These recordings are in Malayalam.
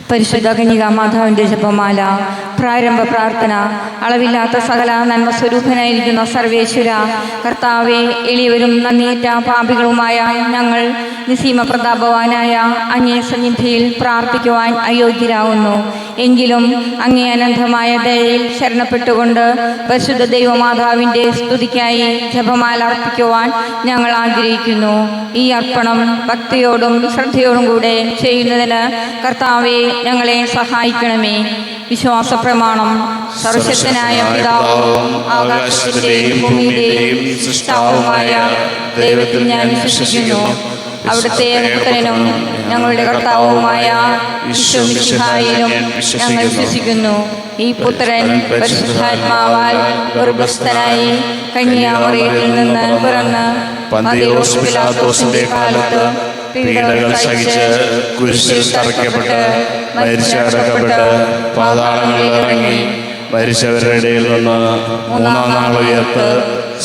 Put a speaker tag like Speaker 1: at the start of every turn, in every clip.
Speaker 1: പരിശുദ്ധ കന്യകാമാതാവിൻ്റെ ജപമാല. പ്രാരംഭ പ്രാർത്ഥന. അളവില്ലാത്ത സകല നന്മ സ്വരൂപനായിരിക്കുന്ന സർവേശ്വര കർത്താവെ, എളിയവരും നന്ദിയേറ്റ പാപികളുമായ ഞങ്ങൾ നിസീമ പ്രതാപവാനായ അങ്ങേ സന്നിധിയിൽ പ്രാർത്ഥിക്കുവാൻ അയോഗ്യരാകുന്നു. എങ്കിലും അങ്ങേ അനന്തമായ ദയയിൽ ശരണപ്പെട്ടുകൊണ്ട് പരിശുദ്ധ ദൈവമാതാവിൻ്റെ സ്തുതിക്കായി ജപമാല അർപ്പിക്കുവാൻ ഞങ്ങൾ ആഗ്രഹിക്കുന്നു. ഈ അർപ്പണം ഭക്തിയോടും ശ്രദ്ധയോടും കൂടെ ചെയ്യുന്നതിന് കർത്താവെ ഞങ്ങളെ സഹായിക്കണമേ. വിശ്വാസ പ്രമാണം. സർവശക്തനായ പിതാവും ആകാശത്തിന്റെയും ഭൂമിയുടെയും സൃഷ്ടാവുമായ ദൈവത്തിൽ ഞാൻ വിശ്വസിക്കുന്നു. അവിടുത്തെ പുത്രനും ഞങ്ങളുടെ കർത്താവുമായ ഈശോ മിശിഹായിലും ഞങ്ങൾ വിശ്വസിക്കുന്നു. ഈ പുത്രൻ പരിശുദ്ധാത്മാവാൽ ഗർഭസ്ഥനായി കന്യാമറിയത്തിൽ നിന്ന് പിറന്ന് പന്തിയോസ് പിലാത്തോസിന്റെ കാലത്ത് പീഡകൾ സഹിച്ച് കുരിശിൽ തറയ്ക്കപ്പെട്ട് മരിച്ചടക്കപ്പെട്ട് പാതാളങ്ങളിൽ ഇറങ്ങി മരിച്ചവരുടെ ഇടയിൽ നിന്ന് മൂന്നാം നാൾ ഉയർത്ത്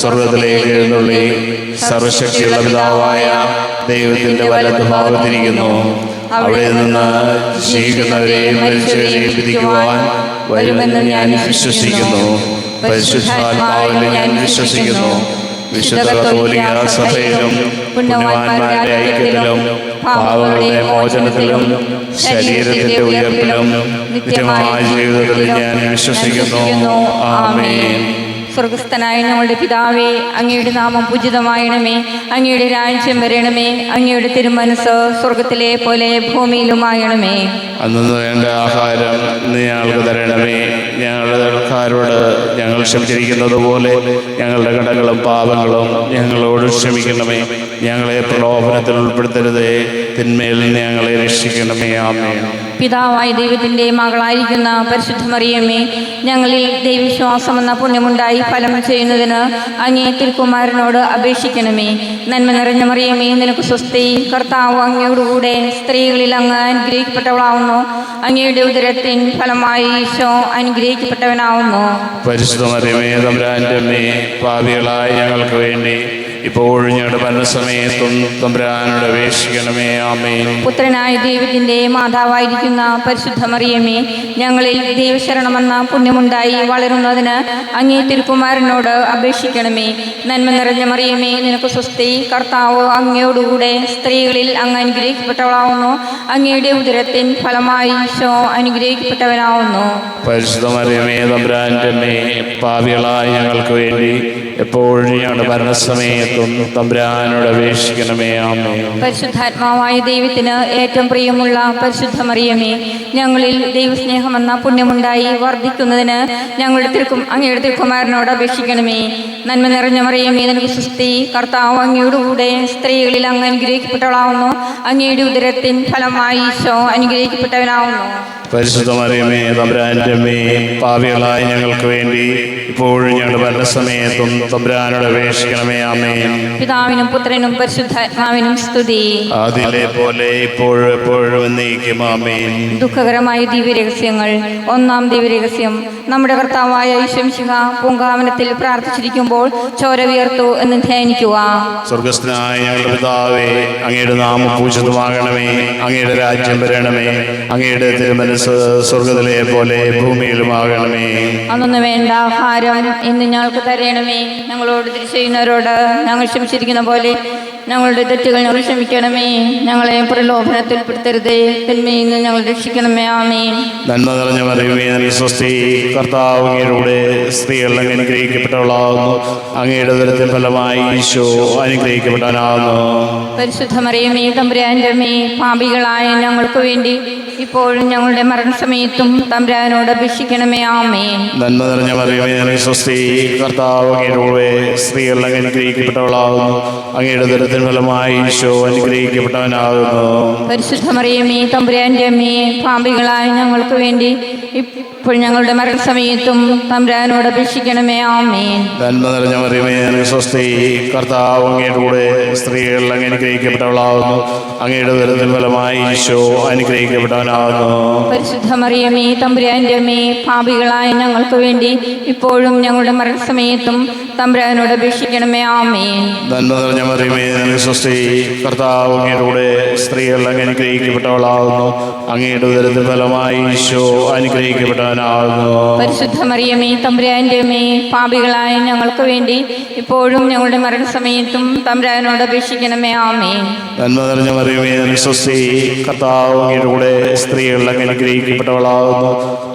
Speaker 1: സ്വർഗത്തിലേക്ക് എഴുന്നള്ളി സർവശക്തിയുള്ള പിതാവായ ദൈവത്തിന്റെ വലത്തുഭാഗത്തിരിക്കുന്നു. അവിടെ നിന്ന് ജീവിക്കുന്നവരെയും മരിച്ചവരെയും വിധിക്കുവാൻ വരുമെന്ന് ഞാൻ വിശ്വസിക്കുന്നു. പരിശുദ്ധാത്മാവിൽ ഞാൻ വിശ്വസിക്കുന്നു. വിശുദ്ധ കത്തോലിക്ക സഭയിലും പുണ്യവാന്മാരുടെ ഐക്യത്തിലും പാപങ്ങളുടെ മോചനത്തിലും ശരീരത്തിന്റെ ഉയർപ്പിലും നിത്യമായ ജീവിതത്തിലും ഞാൻ വിശ്വസിക്കുന്നു. ആമേൻ. സ്വർഗസ്ഥനായ ഞങ്ങളുടെ പിതാവേ, അങ്ങയുടെ നാമം പൂജിതമായണമേ. അങ്ങയുടെ രാജ്യം വരണമേ. അങ്ങയുടെ തിരുമനസ് സ്വർഗത്തിലെ പോലെ ഭൂമിയിലുമായണമേ.
Speaker 2: അന്നു വേണ്ട ആഹാരം ഞങ്ങൾക്ക് തരണമേ. ഞങ്ങളുടെ കടക്കാരോട് ഞങ്ങൾ ക്ഷമിച്ചിരിക്കുന്നത് പോലെ ഞങ്ങളുടെ കടങ്ങളും പാപങ്ങളും ഞങ്ങളോട് ക്ഷമിക്കണമേ. ഞങ്ങളെ പ്രലോഭനത്തിൽ ഉൾപ്പെടുത്തരുതേ, തിന്മയിൽ ഞങ്ങളെ രക്ഷിക്കണമേ. ആമേൻ.
Speaker 1: പിതാവായ ദൈവത്തിൻ്റെ മകളായിരിക്കുന്ന പരിശുദ്ധ മറിയമ്മേ, ഞങ്ങളിൽ ദൈവവിശ്വാസം എന്ന പുണ്യമുണ്ടായി ഫലം ചെയ്യുന്നതിന് അങ്ങേ തിരുക്കുമാരനോട് അപേക്ഷിക്കണമേ. നന്മ നിറഞ്ഞ മറിയമ്മേ, നിനക്ക് സ്വസ്തി. കർത്താവ് അങ്ങയോടുകൂടെ സ്ത്രീകളിൽ അങ്ങ് അനുഗ്രഹിക്കപ്പെട്ടവളാവുന്നു. അങ്ങയുടെ ഉദരത്തിൻ ഫലമായി ഈശോ അനുഗ്രഹിക്കപ്പെട്ടവനാവുന്നു.
Speaker 2: പരിശുദ്ധ മറിയമേ, തമ്പുരാന്റെ അമ്മേ, പാപികളായ ഞങ്ങൾക്ക് വേണ്ടി ഇപ്പോഴും ഞങ്ങളുടെ മരണസമയത്തും തമ്പുരാനോട് അപേക്ഷിക്കണമേ. ആമേൻ.
Speaker 1: പുത്രനായ ദൈവത്തിൻ്റെ മാതാവായിരിക്കുന്ന പരിശുദ്ധ മറിയമ്മേ, ഞങ്ങളിൽ ദൈവശരണമെന്ന പുണ്യമുണ്ടായി വളരുന്നതിന് അങ്ങേ തിരുക്കുമാരനോട് അപേക്ഷിക്കണമേ. നന്മ നിറഞ്ഞ മറിയമ്മേ, നിനക്ക് സ്വസ്തി. കർത്താവ് അങ്ങയോടുകൂടെ സ്ത്രീകളിൽ അങ്ങ് അനുഗ്രഹിക്കപ്പെട്ടവളാവുന്നു. അങ്ങയുടെ ഉദരത്തിൻ ഫലമായി ഈശോ അനുഗ്രഹിക്കപ്പെട്ടവനാവുന്നു.
Speaker 2: പരിശുദ്ധ മറിയമേ, തമ്പുരാന്റെ അമ്മേ, പാപികളായ ഞങ്ങൾക്ക് വേണ്ടി എപ്പോഴും ഞങ്ങളുടെ മരണസമയത്തും തമ്പുരാനോട് അപേക്ഷിക്കണമേ. ആമേൻ.
Speaker 1: പരിശുദ്ധാത്മാവായ ദൈവത്തിന് ഏറ്റവും പ്രിയമുള്ള പരിശുദ്ധ മറിയമേ, ഞങ്ങളിൽ ദൈവസ്നേഹമെന്ന പുണ്യമുണ്ടായി വർദ്ധിക്കുന്നതിന് അങ്ങയുടെ തിരുക്കുമാരനോട് അപേക്ഷിക്കണമേ. നന്മ നിറഞ്ഞ മറിയമേ, നിനക്ക് സ്വസ്തി. കർത്താവ് അങ്ങയോടുകൂടെ സ്ത്രീകളിൽ അങ്ങ് അനുഗ്രഹിക്കപ്പെട്ടവളാവുന്നു. അങ്ങയുടെ ഉദരത്തിൻ ഫലമായി ഈശോ അനുഗ്രഹിക്കപ്പെട്ടവനാവുന്നു.
Speaker 2: പരിശുദ്ധ മറിയമേ, തമ്പുരാന്റെ അമ്മേ, പാപികളായ ഞങ്ങൾക്ക് വേണ്ടി ഇപ്പോഴും ഞങ്ങളുടെ മരണസമയത്തും തമ്പുരാനോട് അപേക്ഷിക്കണമേ. ആമേൻ.
Speaker 1: പിതാവിനും പുത്രനും പരിശുദ്ധാത്മാവിനും സ്തുതി.
Speaker 2: ആദിയിലെ പോലെ ഇപ്പോഴും എപ്പോഴും എന്നേക്കും. ആമേൻ.
Speaker 1: ദുഃഖകരമായ ദിവ്യരഹസ്യങ്ങൾ. ഒന്നാം ദിവ്യരഹസ്യം. നമ്മുടെ കർത്താവായ ഈശോ മിശിഹാ പൂങ്കാവനത്തിൽ പ്രാർത്ഥിച്ചിരിക്കുമ്പോൾ ചോര വിയർത്തു എന്ന് ധ്യാനിക്കുക.
Speaker 2: സ്വർഗസ്ഥനായ ഞങ്ങളുടെ പിതാവേ, അങ്ങയുടെ നാമം പൂജിതമാകണമേ. അങ്ങയുടെ രാജ്യം വരണമേ. അങ്ങയുടെ തിരുമനസ് സ്വർഗത്തിലെ പോലെ ഭൂമിയിലുമാകണമേ.
Speaker 1: അന്നു വേണ്ട ആഹാരം ഇന്ന് ഞങ്ങൾക്ക് തരണമേ. ഞങ്ങളോട് തിരി ചെയ്യുന്നവരോട് ഞങ്ങൾ ക്ഷമിച്ചിരിക്കുന്ന പോലെ ഞങ്ങളുടെ തെറ്റുകൾ ഞങ്ങൾ ക്ഷമിക്കണമേ. ഞങ്ങളെ പ്രലോഭനത്തിൽ പെടുത്തരുതേ, തിന്മയിൽ നിന്ന് ഞങ്ങൾ രക്ഷിക്കണമേ. ആമേൻ.
Speaker 2: നന്മ നിറഞ്ഞ മറിയമേ, നിനക്ക് സ്വസ്തി. കർത്താവ് അങ്ങയുടെ സ്ത്രീകൾ അങ്ങ് അനുഗ്രഹിക്കപ്പെട്ടവളാകുന്നു. അങ്ങയുടെ ഉദരത്തിൻ ഫലമായി ഈശോ അനുഗ്രഹിക്കപ്പെട്ടവനാകുന്നു.
Speaker 1: പരിശുദ്ധ മറിയമേ, തമ്പുരാന്റെ അമ്മേ, പാപികളായ ഞങ്ങൾക്ക് വേണ്ടി ഇപ്പോഴും ഞങ്ങളുടെ മരണസമയത്തും തമ്പുരാനോട് അപേക്ഷിക്കണമേ. ആമേൻ.
Speaker 2: നന്മ നിറഞ്ഞ മറിയമേ, നിനക്ക് സ്വസ്തി. കർത്താവ് അങ്ങയുടെ സ്ത്രീകൾ അങ്ങ് അനുഗ്രഹിക്കപ്പെട്ടവളാകുന്നു. അങ്ങയുടെ ഉദരത്തിൻ ഫലമായി ഈശോ അനുഗ്രഹിക്കപ്പെട്ടവനാകുന്നു.
Speaker 1: പരിശുദ്ധ മറിയമേ, തമ്പുരാന്റെ അമ്മേ, പാപികളായ ഞങ്ങൾക്ക് വേണ്ടി ഇപ്പോൾ ഞങ്ങളുടെ മരണസമയത്തും തമ്പുരാനോട് അപേക്ഷിക്കണമേ. ആമേൻ.
Speaker 2: നന്മ നിറഞ്ഞ മറിയമേ, നിനക്ക് സ്വസ്തി. കർത്താവ് അങ്ങയുടെ സ്ത്രീകൾ അങ്ങ് അനുഗ്രഹിക്കപ്പെട്ടവളാകുന്നു. അങ്ങയുടെ ഉദരത്തിൻ ഫലമായി ഈശോ അനുഗ്രഹിക്കപ്പെട്ടവനാകുന്നു.
Speaker 1: പരിശുദ്ധ മറിയമേ, തമ്പുരാന്റെ അമ്മേ, പാപികളായ ഞങ്ങൾക്ക് വേണ്ടി ഇപ്പോഴും ഞങ്ങളുടെ മരണസമയത്തും തമ്പുരാനോട് അപേക്ഷിക്കണമേ. ആമേൻ.
Speaker 2: നന്മ നിറഞ്ഞ മറിയമേ, അങ്ങ് സ്വസ്തി. കർത്താവ് അങ്ങയുടെ കൂടെ സ്ത്രീകൾ അങ്ങ് അനുഗ്രഹിക്കപ്പെട്ടവളാകുന്നു. അങ്ങയുടെ ഉദരത്തിൻ ഫലമായി ഈശോ അനുഗ്രഹിക്കപ്പെട്ടവനാകുന്നു.
Speaker 1: പരിശുദ്ധ മറിയമേ തമ്പുരാന്റെ അമ്മേ, പാപികളായ ഞങ്ങൾക്ക് വേണ്ടി ഇപ്പോഴും ഞങ്ങളുടെ മരണസമയത്തും തമ്പുരാനോട് അപേക്ഷിക്കണമേ. ആമേൻ.
Speaker 2: നന്മ നിറഞ്ഞ മറിയമേ നിനക്ക് സ്വസ്തി. കർത്താവ് അങ്ങയുടെ കൂടെ സ്ത്രീകൾ അങ്ങ് അനുഗ്രഹിക്കപ്പെട്ടവളാകുന്നു.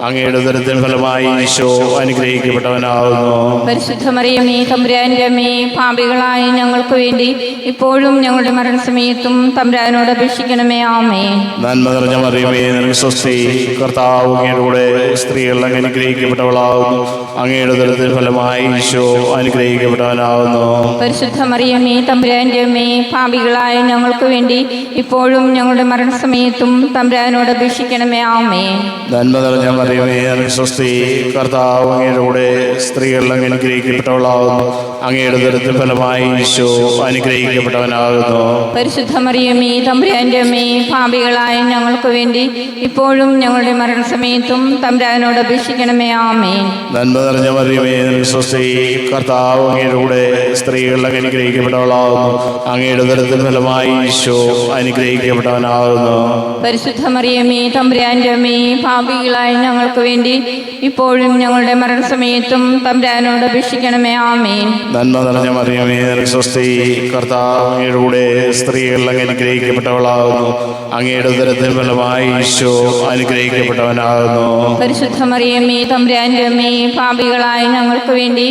Speaker 2: അങ്ങയുടെ ഉദരത്തിൻ ഫലമായി ഈശോ അനുഗ്രഹിക്കപ്പെട്ടവനാകുന്നു.
Speaker 1: പരിശുദ്ധ മറിയമേ തമ്പുരാന്റെ അമ്മേ, പാപികളായ ഞങ്ങൾക്ക് വേണ്ടി ഇപ്പോഴും ഞങ്ങളുടെ മരണസമയത്തും തമ്പുരാനോട് അപേക്ഷിക്കണമേ. ആമേൻ.
Speaker 2: നന്മ നിറഞ്ഞ മറിയമേ നിനക്ക് സ്വസ്തി. കർത്താവ് അങ്ങയുടെ കൂടെ സ്ത്രീകൾ അങ്ങ് അനുഗ്രഹിക്കപ്പെട്ടവളാകുന്നു. അങ്ങയുടെ ഉദരത്തിൻ ഫലമായി ഈശോ അനുഗ്രഹിക്കപ്പെട്ടവനാകുന്നു.
Speaker 1: പരിശുദ്ധ മറിയമേ തമ്പുരാന്റെ അമ്മേ, പാപികളായ ഞങ്ങൾക്ക് വേണ്ടി ഇപ്പോഴും ഞങ്ങളുടെ മരണസമയത്തും തമ്പുരാനോട് അപേക്ഷിക്കണമേ. ആമേൻ.
Speaker 2: നന്മ നിറഞ്ഞ മറിയമേ നിനക്ക് സ്വസ്തി. കർത്താവ് അങ്ങയുടെ കൂടെ സ്ത്രീകൾ അങ്ങ് അനുഗ്രഹിക്കപ്പെട്ടവളാകുന്നു. അങ്ങയുടെ ഉദരത്തിൻ ഫലമായി ഈശോ അനുഗ്രഹിക്കപ്പെട്ടവനാകുന്നു.
Speaker 1: പരിശുദ്ധ മറിയമേ തമ്പുരാന്റെ അമ്മേ, പാപികളായ ഞങ്ങൾക്ക് വേണ്ടി ഇപ്പോഴും ഞങ്ങളുടെ മരണസമയത്തും തമ്പുരാനോട് അപേക്ഷിക്കണമേ. ആമേൻ.
Speaker 2: നന്മ നിറഞ്ഞ മറിയമേ നിനക്ക് സ്വസ്തി. കർത്താവ് അങ്ങയുടെ കൂടെ സ്ത്രീകൾ അങ്ങ് അനുഗ്രഹിക്കപ്പെട്ടവളാകുന്നു. അങ്ങയുടെ ഉദരത്തിൻ ഫലമായി ഈശോ അനുഗ്രഹിക്കപ്പെട്ടവനാകുന്നു.
Speaker 1: പരിശുദ്ധ മറിയമേ തമ്പുരാന്റെ അമ്മേ, പാപികളായ ഞങ്ങൾക്ക് വേണ്ടി ഇപ്പോഴും ഞങ്ങളുടെ മരണസമയത്തും തമ്പുരാനോട് അപേക്ഷിക്കണമേ. ആമേൻ.
Speaker 2: നന്മ നിറഞ്ഞ മറിയമേ നിനക്ക് സ്വസ്തി. കർത്താവ് അങ്ങയുടെ കൂടെ സ്ത്രീകൾ അങ്ങ് അനുഗ്രഹിക്കപ്പെട്ടവളാകുന്നു. അങ്ങയുടെ ഉദരത്തിൻ ഫലമായി ഈശോ അനുഗ്രഹിക്കപ്പെട്ടവനാകുന്നു.
Speaker 1: പരിശുദ്ധ മറിയമേ തമ്പുരാന്റെ അമ്മേ, പാപികളായ ഞങ്ങൾക്ക് വേണ്ടി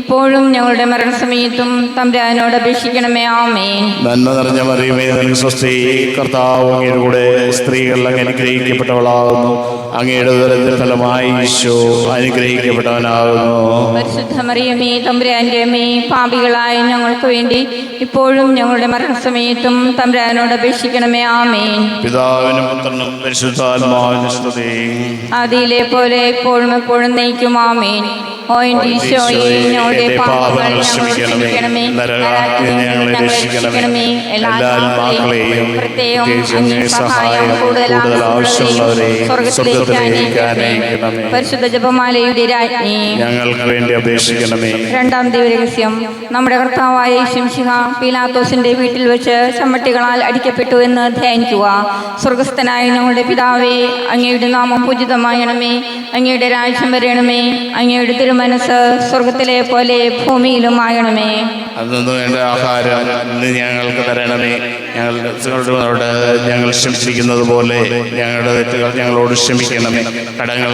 Speaker 1: ഇപ്പോഴും ഞങ്ങളുടെ മരണസമയത്തും തമ്പുരാനോട് അപേക്ഷിക്കണമേ. ആമേൻ.
Speaker 2: നന്മ നിറഞ്ഞ മറിയമേ നിനക്ക് സ്വസ്തി. കർത്താവ് അങ്ങയുടെ കൂടെ സ്ത്രീകൾ അങ്ങ് അനുഗ്രഹിക്കപ്പെട്ടവളാകുന്നു. അങ്ങയുടെ ഉദരത്തിൻ ഫലമായി ഈശോ അനുഗ്രഹിക്കപ്പെട്ടവനാകുന്നു.
Speaker 1: പരിശുദ്ധ മറിയമേ തമ്പുരാന്റെ അമ്മേ, പാപികളായ ഞങ്ങൾക്ക് വേണ്ടി ഇപ്പോഴും ഞങ്ങളുടെ മരണസമയത്തും തമ്പുരാനോട് അപേക്ഷിക്കണമേ. ആമേൻ.
Speaker 2: പിതാവിനും പുത്രനും പരിശുദ്ധാത്മാവിനും സ്തുതി.
Speaker 1: ആദിയിലെ പോലെ ഇപ്പോഴും എപ്പോഴും നയിക്കും. ആമേൻ. ഓ എൻ്റെ ഈശോയെ, ഞങ്ങളുടെ പാപങ്ങൾ ക്ഷമിക്കണമേ. നരകാഗ്നിയിൽ ഞങ്ങളെ രക്ഷിക്കണമേ. എല്ലാ ആത്മാക്കളെയും പ്രത്യേകം അങ്ങേ സഹായം കൂടുതൽ ആവശ്യമുള്ളവരെയും സ്വർഗ്ഗത്തിലേക്ക് അയക്കണമേ. പരിശുദ്ധ ജപമാലയുടെ രാജ്ഞി
Speaker 2: ഞങ്ങൾക്ക് വേണ്ടി അപേക്ഷിക്കണമേ.
Speaker 1: രണ്ടാം ദിവരഹസ്യം. നമ്മുടെ കർത്താവായ ശംശിഹ പീലാത്തോസിന്റെ വീട്ടിൽ വെച്ച് ചമ്മട്ടികളാൽ അടിക്കപ്പെട്ടു എന്ന് ധ്യാനിക്കുക. സ്വർഗസ്ഥനായ ഞങ്ങളുടെ പിതാവേ, അങ്ങയുടെ നാമം പൂജിതമായണമേ. അങ്ങയുടെ രാജ്യം വരണമേ. അങ്ങയുടെ തിരുമനസ് സ്വർഗത്തിലെ പോലെ ഭൂമിയിലും ആകണമേ.
Speaker 2: അന്നു വേണ്ട ആഹാരം ഇന്ന് ഞങ്ങൾക്ക് തരണമേ. ഞങ്ങളോട് ഞങ്ങൾ ക്ഷമിച്ചിരിക്കുന്നത് പോലെ ഞങ്ങളുടെ തെറ്റുകൾ ഞങ്ങളോട് ക്ഷമിക്കണമേ. കടങ്ങൾ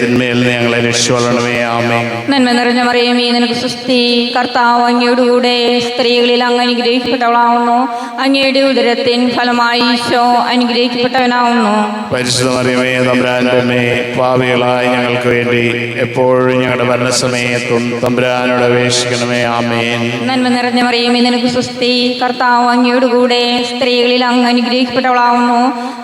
Speaker 2: തിന്മയിൽ ഞങ്ങളെ രക്ഷിക്കണമേ. ആമേൻ.
Speaker 1: നന്മ നിറഞ്ഞ മറിയമേ നിനക്ക് സ്വസ്തി. കർത്താവ് അങ്ങയോടുകൂടെ സ്ത്രീകളിൽ അങ്ങ് അനുഗ്രഹിക്കപ്പെട്ടവളാവുന്നു. അങ്ങയുടെ ഉദരത്തിൻ ഫലമായി ഈശോ അനുഗ്രഹിക്കപ്പെട്ടവനാവുന്നു.
Speaker 2: പരിശുദ്ധ മറിയമേ തമ്പുരാന്റെ അമ്മേ, പാപികളായ ഞങ്ങൾക്ക് വേണ്ടി എപ്പോഴും ഞങ്ങളുടെ മരണസമയത്തും തമ്പുരാനോട് അപേക്ഷിക്കണമേ. ആമേൻ.
Speaker 1: നന്മ നിറഞ്ഞ മറിയമേ നിനക്ക് സ്വസ്തി. കർത്താവ് അങ്ങയോടുകൂടെ സ്ത്രീകളിൽ അങ്ങ് അനുഗ്രഹിക്കപ്പെട്ടവളാവുന്നു.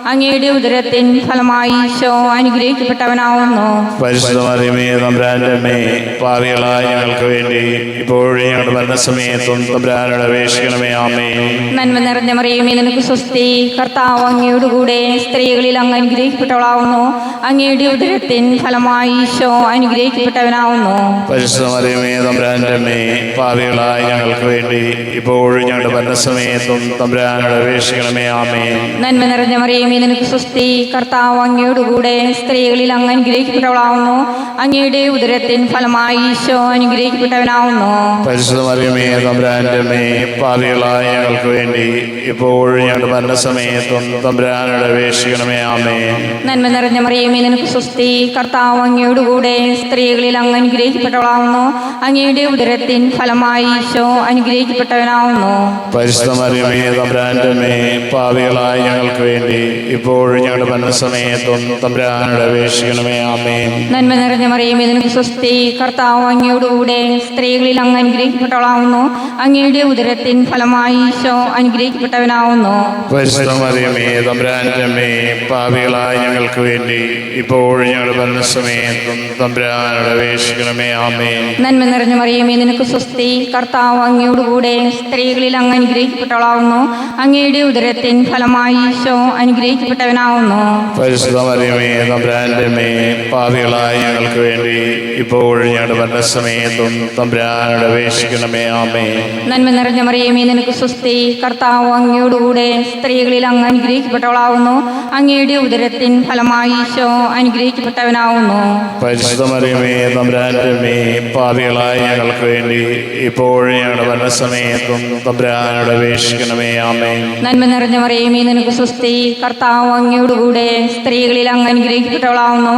Speaker 1: അങ്ങയുടെ ഉദരത്തിൻ ഫലമായി ഈശോ അനുഗ്രഹിക്കപ്പെട്ടവനാവുന്നു.
Speaker 2: പരിശുദ്ധ മറിയമേ തമ്പുരാന്റെ അമ്മേ, പാപികളായ ഞങ്ങൾക്ക് വേണ്ടി ഇപ്പോഴും ഞങ്ങളുടെ മരണസമയത്തും തമ്പുരാനോട് അപേക്ഷിക്കണമേ. ആമേൻ.
Speaker 1: നന്മ നിറഞ്ഞ മറിയമേ നിനക്ക് സ്വസ്തി. കർത്താവ് അങ്ങയോടുകൂടെ സ്ത്രീകളിൽ അങ്ങ് അനുഗ്രഹിക്കപ്പെട്ടവളാവുന്നു. അങ്ങയുടെ ഉദരത്തിൻ ഫലമായി ഈശോ അനുഗ്രഹിക്കപ്പെട്ടവനാവുന്നു.
Speaker 2: പരിശുദ്ധ മറിയമേ തമ്പുരാന്റെ അമ്മേ, പാപികളായ ഞങ്ങൾക്ക് വേണ്ടി ഇപ്പോഴും ഞങ്ങളുടെ മരണസമയത്തും തമ്പുരാനോട് അപേക്ഷിക്കണമേ. ആമേൻ.
Speaker 1: നന്മ നിറഞ്ഞ മറിയമേ നിനക്ക് സ്വസ്തി. കർത്താവ് അങ്ങയോടുകൂടെ സ്ത്രീകളിൽ അങ്ങ് അനുഗ്രഹിക്കപ്പെട്ടവളാവുന്നു. അങ്ങയുടെ ഉദരത്തിൻ ഫലമായി ഈശോ അനുഗ്രഹിക്കപ്പെട്ടവനാവുന്നു.
Speaker 2: പരിശുദ്ധ മറിയമേ തമ്പുരാന്റെ അമ്മേ, പാപികളായ ഞങ്ങൾക്ക് വേണ്ടി ഇപ്പോഴും ഞങ്ങളുടെ മരണസമയത്തും തമ്പുരാനോട് അപേക്ഷിക്കണമേ. ആമേൻ.
Speaker 1: നന്മ നിറഞ്ഞ മറിയമേ നിനക്ക് സ്വസ്തി. കർത്താവ് അങ്ങയോടുകൂടെ സ്ത്രീകളിൽ അങ്ങ് അനുഗ്രഹിക്കപ്പെട്ടവളാവുന്നു. അങ്ങയുടെ ഉദരത്തിൻ ഫലമായി ഈശോ അനുഗ്രഹിക്കപ്പെട്ടവനാവുന്നു.
Speaker 2: പരിശുദ്ധ മറിയമേ തമ്പുരാന്റെ അമ്മേ, പാപികളായ ഞങ്ങൾക്ക് വേണ്ടി ഇപ്പോഴും ഞങ്ങളുടെ മരണസമയത്തും തമ്പുരാനോട് അപേക്ഷിക്കണമേ. ആമേൻ.
Speaker 1: നന്മ നിറഞ്ഞ മറിയമേ നിനക്ക് സ്വസ്തി. കർത്താവ് അങ്ങയോടുകൂടെ സ്ത്രീകളിൽ അങ്ങ് അനുഗ്രഹിക്കപ്പെട്ടവളാവുന്നു. അങ്ങയുടെ ഉദരത്തിൻ ഫലമായി ഈശോ അനുഗ്രഹിക്കപ്പെട്ടവനാവുന്നു.
Speaker 2: പരിശുദ്ധ മറിയമേ തമ്പുരാന്റെ അമ്മേ, പാപികളായ ഞങ്ങൾക്ക് വേണ്ടി ഇപ്പോഴും ഞങ്ങളുടെ മരണസമയത്തും തമ്പുരാനോട് അപേക്ഷിക്കണമേ. ആമേൻ.
Speaker 1: നന്മ നിറഞ്ഞ മറിയമേ നിനക്ക് സ്വസ്തി. കർത്താവ് അങ്ങയോടുകൂടെ സ്ത്രീകളിൽ അങ്ങ് അനുഗ്രഹിക്കപ്പെട്ടവളാവുന്നു. അങ്ങയുടെ ഉദരത്തിൻ ഫലമായി ഈശോ അനുഗ്രഹിക്കപ്പെട്ടവനാവുന്നു.
Speaker 2: പരിശുദ്ധ മറിയമേ തമ്പുരാന്റെ തമ്പുരാൻ്റെ മേ പാപികളായ ഞങ്ങൾക്ക് വേണ്ടി ഇപ്പോഴും ഞങ്ങളുടെ മരണസമയത്തും തമ്പുരാനോട് അപേക്ഷിക്കണമേ. ആമേ.
Speaker 1: നന്മ നിറഞ്ഞ മറിയമേ, നിനക്ക് സ്വസ്തി. കർത്താവ് അങ്ങയോടുകൂടെ സ്ത്രീകളിൽ അങ്ങ് അനുഗ്രഹിക്കപ്പെട്ടവളാവുന്നു. അങ്ങയുടെ ഉദരത്തിൻ ഫലമായി ഈശോ അനുഗ്രഹിക്കപ്പെട്ടവനാവുന്നു.
Speaker 2: പരിശുദ്ധ മറിയമേ തമ്പുരാൻ്റെ മേ പാപികളായ ഞങ്ങൾക്ക് വേണ്ടി ഇപ്പോഴും ഞങ്ങളുടെ മരണസമയത്തും തമ്പുരാനോട് അപേക്ഷിക്കണമേ. ആമേ.
Speaker 1: നന്മ നിറഞ്ഞ മറിയമേ, നിനക്ക് സ്വസ്തി. കർത്താവ് അങ്ങയോടുകൂടെ സ്ത്രീകളിൽ അങ്ങ് അനുഗ്രഹിക്കപ്പെട്ടവളാവുന്നു.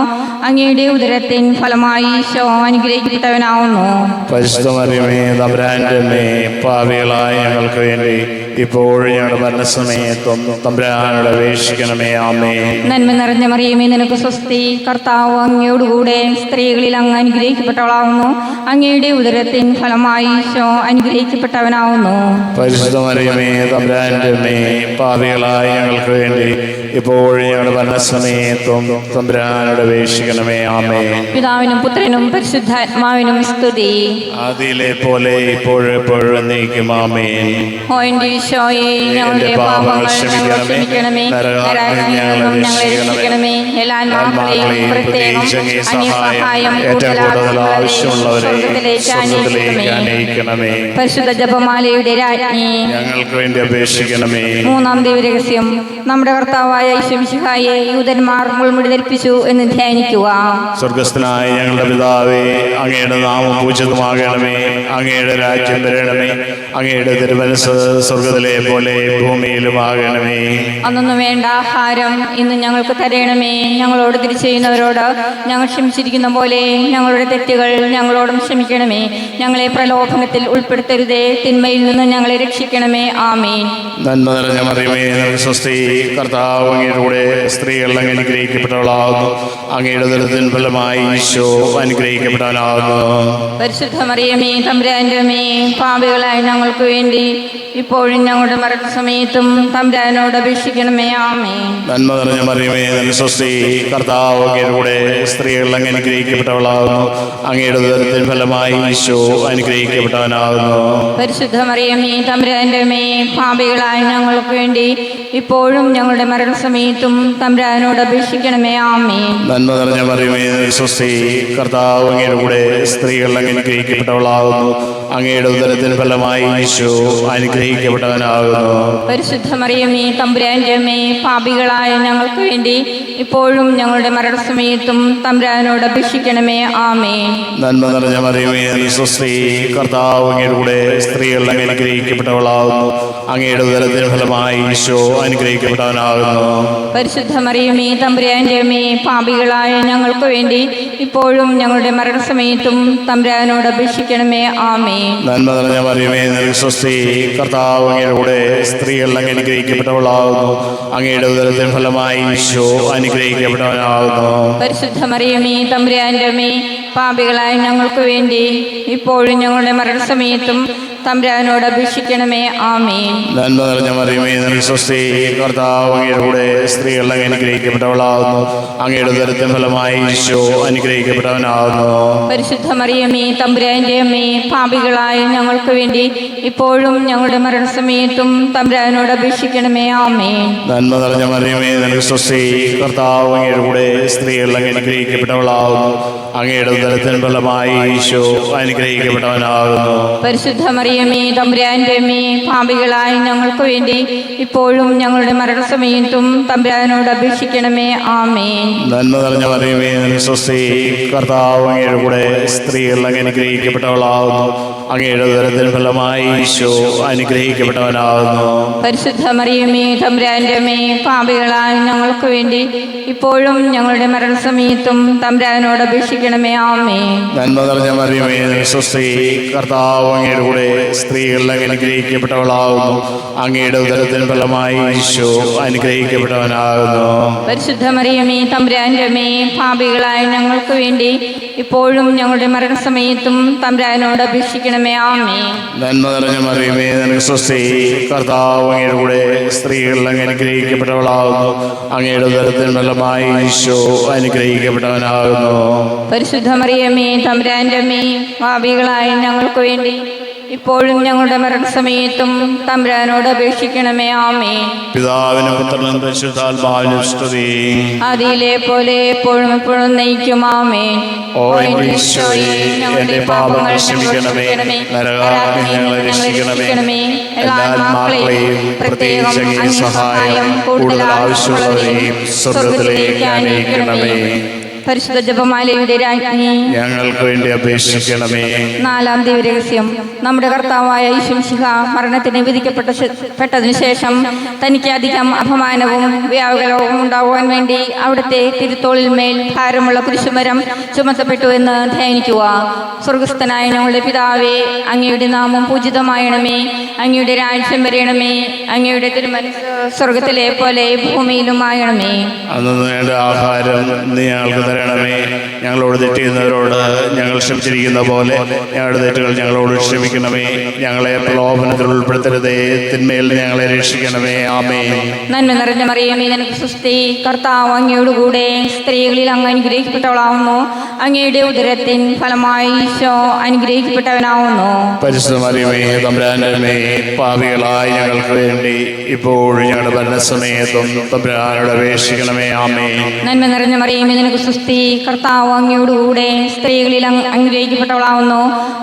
Speaker 1: അങ്ങയുടെ ഉദരത്തിൻ ഫലമായി ഈശോ അനുഗ്രഹിക്കപ്പെട്ടവനാവുന്നു.
Speaker 2: പരിശുദ്ധ മറിയമേ തമ്പുരാൻ്റെ മേ പാപികളായ ഞങ്ങൾക്ക് വേണ്ടി ഇപ്പോഴും ഞങ്ങളുടെ മരണസമയത്തും തമ്പുരാനോട് അപേക്ഷിക്കണമേ. ആമേ.
Speaker 1: നന്മ നിറഞ്ഞ മറിയമേ, നിനക്ക് സ്വസ്തി. കർത്താവ് അങ്ങയോടുകൂടെ സ്ത്രീകളിൽ അങ്ങ് അനുഗ്രഹിക്കപ്പെട്ടവളാവുന്നു. അങ്ങയുടെ ഉദരത്തിൻ ഫലമായി ഈശോ അനുഗ്രഹിക്കപ്പെട്ടവനാവുന്നു.
Speaker 2: പരിശുദ്ധ മറിയമേ തമ്പുരാൻ്റെ മേ പാപികളായ ഞങ്ങൾക്ക് വേണ്ടി ഇപ്പോഴും ഞങ്ങളുടെ മരണസമയത്തും തമ്പുരാനോട് അപേക്ഷിക്കണമേ. ആമേ.
Speaker 1: പിതാവിനും പുത്രനും പരിശുദ്ധാത്മാവിനും സ്തുതി.
Speaker 2: ആദിയിലെ പോലെ ഇപ്പോഴും എപ്പോഴും എന്നേക്കും. ആമേൻ.
Speaker 1: ഓ എൻ്റെ ഈശോയെ, ഞങ്ങളുടെ പാപങ്ങൾ ക്ഷമിക്കണമേ. നരകത്തിൽ നിന്നും ഞങ്ങളെ രക്ഷിക്കണമേ. എല്ലാ ആത്മാക്കളെയും പ്രത്യേകം അങ്ങേ സഹായം കൂടുതൽ ആവശ്യമുള്ളവരെ സ്വർഗ്ഗത്തിലേക്ക് അനയിക്കണമേ. പരിശുദ്ധ ജപമാലയുടെ രാജ്ഞി,
Speaker 2: ഞങ്ങൾക്ക് വേണ്ടി അപേക്ഷിക്കണമേ.
Speaker 1: മൂന്നാം ദിവരഹസ്യം. നമ്മുടെ കർത്താവായ യേശു മിശിഹായെ യൂദന്മാർ മുൾമുടി ധരിപ്പിച്ചു എന്ന് ധ്യാനിക്കുക.
Speaker 2: സ്വർഗസ്ഥനായ ഞങ്ങളുടെ പിതാവേ, അങ്ങയുടെ നാമം പൂജിതമാകണമേ. അങ്ങയുടെ രാജ്യം വരണമേ. അങ്ങയുടെ തിരുമനസ്സ് സ്വർഗത്തിലെ പോലെ ഭൂമിയിലുമാകണമേ.
Speaker 1: അന്നു വേണ്ട ആഹാരം ഇന്ന് ഞങ്ങൾക്ക് തരണമേ. ഞങ്ങളോട് തിരിച്ചു ചെയ്യുന്നവരോട് ഞങ്ങൾ ക്ഷമിച്ചിരിക്കുന്ന പോലെ ഞങ്ങളുടെ തെറ്റുകൾ ഞങ്ങളോടും ക്ഷമിക്കണമേ. ഞങ്ങളെ പ്രലോഭനത്തിൽ ഉൾപ്പെടുത്തരുതേ, തിന്മയിൽ നിന്ന് ഞങ്ങളെ രക്ഷിക്കണമേ. ആമേൻ.
Speaker 2: നന്മ നിറഞ്ഞ മറിയമേ, നിനക്ക് സ്വസ്തി. കർത്താവ് അങ്ങയുടെ കൂടെ സ്ത്രീകൾ അങ്ങ് അനുഗ്രഹിക്കപ്പെട്ടവളാകുന്നു. അങ്ങയുടെ ഉദരത്തിൻ ഫലമായി ഈശോ അനുഗ്രഹിക്കപ്പെട്ടവനാകുന്നു.
Speaker 1: പരിശുദ്ധ മറിയമേ തമ്പുരാന്റെ അമ്മേ, പാപികളായ ഞങ്ങൾക്ക് വേണ്ടി ഇപ്പോഴും ഞങ്ങളുടെ മരണസമയത്തും തമ്പുരാനോട് അപേക്ഷിക്കണമേ. ആമേൻ.
Speaker 2: നന്മ നിറഞ്ഞ മറിയമേ, നിനക്ക് സ്വസ്തി. കർത്താവ് അങ്ങയുടെ കൂടെ സ്ത്രീകൾ അങ്ങ് അനുഗ്രഹിക്കപ്പെട്ടവളാകുന്നു. അങ്ങയുടെ ഉദരത്തിൻ ഫലമായി ഈശോ അനുഗ്രഹിക്കപ്പെട്ടവനാകുന്നു.
Speaker 1: പരിശുദ്ധ മറിയമേ തമ്പുരാന്റെ അമ്മേ, പാപികളായ ഞങ്ങൾക്ക് വേണ്ടി ഇപ്പോഴും ഞങ്ങളുടെ മരണസമയത്തും തമ്പുരാനോട് അപേക്ഷിക്കണമേ. ആമേൻ.
Speaker 2: നന്മ നിറഞ്ഞ മറിയമേ, നിനക്ക് സ്വസ്തി. കർത്താവ് അങ്ങയുടെ കൂടെ സ്ത്രീകൾ അങ്ങ് അനുഗ്രഹിക്കപ്പെട്ടവളാകുന്നു. അങ്ങയുടെ ഉദരത്തിൻ ഫലമായി ഈശോ അനുഗ്രഹിക്കപ്പെട്ടവനാകുന്നു.
Speaker 1: പരിശുദ്ധ മറിയമേ തമ്പുരാന്റെ അമ്മേ, പാപികളായ ഞങ്ങൾക്ക് വേണ്ടി ഇപ്പോഴും ഞങ്ങളുടെ മരണസമയത്തും തമ്പുരാനോട് അപേക്ഷിക്കണമേ. ആമേൻ.
Speaker 2: നന്മ നിറഞ്ഞ മറിയമേ, നിനക്ക് സ്വസ്തി. കർത്താവ് അങ്ങയുടെ കൂടെ സ്ത്രീകൾ അങ്ങ് അനുഗ്രഹിക്കപ്പെട്ടവളാകുന്നു. അങ്ങയുടെ ഉദരത്തിൻ ഫലമായി ഈശോ അനുഗ്രഹിക്കപ്പെട്ടവനാകുന്നു.
Speaker 1: പരിശുദ്ധ മറിയമേ തമ്പുരാന്റെ അമ്മേ, പാപികളായ ഞങ്ങൾക്ക് വേണ്ടി ഇപ്പോഴും ഞങ്ങളുടെ മരണസമയത്തും തമ്പുരാനോട് അപേക്ഷിക്കണമേ. ആമേൻ.
Speaker 2: നന്മ നിറഞ്ഞ മറിയമേ, നിനക്ക് സ്വസ്തി. കർത്താവ് അങ്ങയുടെ കൂടെ സ്ത്രീകൾ അങ്ങ് അനുഗ്രഹിക്കപ്പെട്ടവളാകുന്നു. അങ്ങയുടെ ഉദരത്തിൻ ഫലമായി ഈശോ അനുഗ്രഹിക്കപ്പെട്ടവനാകുന്നു.
Speaker 1: പരിശുദ്ധ മറിയമേ തമ്പുരാന്റെ അമ്മേ, പാപികളായ ഞങ്ങൾക്ക് വേണ്ടി ഇപ്പോഴും ഞങ്ങളുടെ മരണസമയത്തും തമ്പുരാനോട് അപേക്ഷിക്കണമേ. ആമേൻ.
Speaker 2: നന്മ നിറഞ്ഞ മറിയമേ, നിനക്ക് സ്വസ്തി. കർത്താവ് അങ്ങയുടെ കൂടെ സ്ത്രീകൾ അങ്ങ് അനുഗ്രഹിക്കപ്പെട്ടവളാകുന്നു. അങ്ങയുടെ ഉദരത്തിൻ ഫലമായി ഈശോ അനുഗ്രഹിക്കപ്പെട്ടവനാകുന്നു.
Speaker 1: പരിശുദ്ധ മറിയമേ തമ്പുരാന്റെ അമ്മേ, പാപികളായ ഞങ്ങൾക്ക് വേണ്ടി ഇപ്പോഴും ഞങ്ങളുടെ മരണസമയത്തും തമ്പുരാനോട് അപേക്ഷിക്കണമേ. ആമേൻ.
Speaker 2: നന്മ നിറഞ്ഞ മറിയമേ, നിനക്ക് സ്വസ്തി. കർത്താവ് അങ്ങയുടെ കൂടെ സ്ത്രീകൾ അങ്ങ് അനുഗ്രഹിക്കപ്പെട്ടവളാകുന്നു. അങ്ങയുടെ ഉദരത്തിൻ ഫലമായി ഈശോ അനുഗ്രഹിക്കപ്പെട്ടവനാകുന്നു.
Speaker 1: പരിശുദ്ധ മറിയമേ തമ്പുരാന്റെ അമ്മേ, പാപികളായ ഞങ്ങൾക്ക് വേണ്ടി ഇപ്പോഴും ഞങ്ങളുടെ മരണസമയത്തും തമ്പുരാനോട് അപേക്ഷിക്കണമേ. ആമേൻ.
Speaker 2: നന്മ നിറഞ്ഞ മറിയമേ, നിനക്ക് സ്വസ്തി. കർത്താവ് അങ്ങയുടെ കൂടെ സ്ത്രീകൾ അങ്ങ് അനുഗ്രഹിക്കപ്പെട്ടവളാകുന്നു. അങ്ങയുടെ ഉദരത്തിൻ ഫലമായി ഈശോ അനുഗ്രഹിക്കപ്പെട്ടവനാകുന്നു.
Speaker 1: പരിശുദ്ധ മറിയമേ തമ്പുരാന്റെ അമ്മേ, പാപികളായ ഞങ്ങൾക്ക് വേണ്ടി ഇപ്പോഴും ഞങ്ങളുടെ മരണസമയത്തും തമ്പുരാനോട് അപേക്ഷിക്കണമേ. ആമേൻ.
Speaker 2: നന്മ നിറഞ്ഞ മറിയമേ, നിനക്ക് സ്വസ്തി. കർത്താവ് അങ്ങയുടെ കൂടെ സ്ത്രീകൾ അങ്ങ് അനുഗ്രഹിക്കപ്പെട്ടവളാകുന്നു. അങ്ങയുടെ ഉദരത്തിൻ ഫലമായി ഈശോ അനുഗ്രഹിക്കപ്പെട്ടവനാകുന്നു.
Speaker 1: പരിശുദ്ധ മറിയമേ തമ്പുരാന്റെ അമ്മേ, പാപികളായ ഞങ്ങൾക്ക് വേണ്ടി ഇപ്പോഴും ഞങ്ങളുടെ മരണസമയത്തും തമ്പുരാനോട് അപേക്ഷിക്കണമേ. ആമേൻ.
Speaker 2: നന്മ നിറഞ്ഞ മറിയമേ, നിനക്ക് സ്വസ്തി. കർത്താവ് അങ്ങയുടെ കൂടെ സ്ത്രീകൾ അങ്ങ് അനുഗ്രഹിക്കപ്പെട്ടവളാകുന്നു. അങ്ങയുടെ ഉദരത്തിൻ ഫലമായി ഈശോ അനുഗ്രഹിക്കപ്പെട്ടവനാകുന്നു.
Speaker 1: പരിശുദ്ധ മറിയമേ തമ്പുരാന്റെ അമ്മേ, പാപികളായ ഞങ്ങൾക്ക് വേണ്ടി ഇപ്പോഴും ഞങ്ങളുടെ മരണസമയത്തും തമ്പുരാനോട് അപേക്ഷിക്കണമേ. ആമേൻ.
Speaker 2: പിതാവിനും പുത്രനും പരിശുദ്ധാത്മാവിനും സ്തുതി.
Speaker 1: ആദിയിലെ പോലെ എപ്പോഴും എപ്പോഴും നയിക്കും. ആമേൻ.
Speaker 2: ഓ എൻ്റെ ഈശോയെ, എൻ്റെ പാപങ്ങൾ ക്ഷമിക്കണമേ, നരകാഗ്നിയിൽ ഞങ്ങളെ രക്ഷിക്കണമേ. എല്ലാ ആത്മാക്കളെയും പ്രത്യേകം അങ്ങേ സഹായം കൂടുതൽ ആവശ്യമുള്ളവരെയും സ്വർഗ്ഗത്തിലേക്ക് ആനയിക്കണമേ.
Speaker 1: പരിശുദ്ധ ജപമാലയുടെ രാജ്ഞി,
Speaker 2: ഞങ്ങൾക്ക് വേണ്ടി അപേക്ഷിക്കണമേ.
Speaker 1: നാലാം ദിവരഹസ്യം. നമ്മുടെ കർത്താവായ യേശുമിശിഹ മരണത്തിന് വിധിക്കപ്പെട്ടതിനു ശേഷം തനിക്ക് അധികം അപമാനവും വ്യാകുലവും ഉണ്ടാകുവാൻ വേണ്ടി അവിടുത്തെ തിരുത്തോളിൽ മേൽ ഭാരമുള്ള കുരിശുമരം ചുമത്തപ്പെട്ടു എന്ന് ധ്യാനിക്കുക. സ്വർഗസ്ഥനായ ഞങ്ങളുടെ പിതാവേ, അങ്ങയുടെ നാമം പൂജിതമായണമേ, അങ്ങയുടെ രാജ്യം വരയണമേ, അങ്ങയുടെ തിരുമനസ്സ് സ്വർഗത്തിലെ പോലെ ഭൂമിയിലും ആയണമേ.
Speaker 2: അന്ന് വേണ്ട ആഹാരം നീ ഞങ്ങൾക്ക് തരണമേ. ഞങ്ങളോട് തെറ്റിയുന്നവരോട് ഞങ്ങൾ ക്ഷമിച്ചിരിക്കുന്ന പോലെ ഞങ്ങളുടെ തെറ്റുകൾ ഞങ്ങളോട് ക്ഷമിക്കണമേ. ഞങ്ങളെ പ്രലോഭനത്തിൽ ഉൾപ്പെടുത്തരുതേ, തിന്മയിൽ ഞങ്ങളെ രക്ഷിക്കണമേ. ആമേൻ.
Speaker 1: നന്മ നിറഞ്ഞ മറിയമേ, നിനക്ക് സ്തുതി. കർത്താവ് അങ്ങയോടുകൂടെ സ്ത്രീകളിൽ അങ്ങ് അനുഗ്രഹിക്കപ്പെട്ടവളാവുന്നു. അങ്ങയുടെ ഉദരത്തിൻ ഫലമായി ഈശോ അനുഗ്രഹിക്കപ്പെട്ടവനാവുന്നു.
Speaker 2: പരിശുദ്ധ മറിയമേ, തമ്പുരാന്റെ അമ്മേ, പാപികളായ ഞങ്ങൾക്ക് വേണ്ടി ഇപ്പോഴും ഞങ്ങളുടെ മരണസമയത്തും തമ്പുരാനോട് അപേക്ഷിക്കണമേ. ആമേൻ.
Speaker 1: നന്മ നിറഞ്ഞ മറിയമേ, നിനക്ക് സ്തുതി. കർത്താവ് അങ്ങയോടുകൂടെ സ്ത്രീകളിൽ അങ്ങ് അനുഗ്രഹിക്കപ്പെട്ടവളാവുന്നു.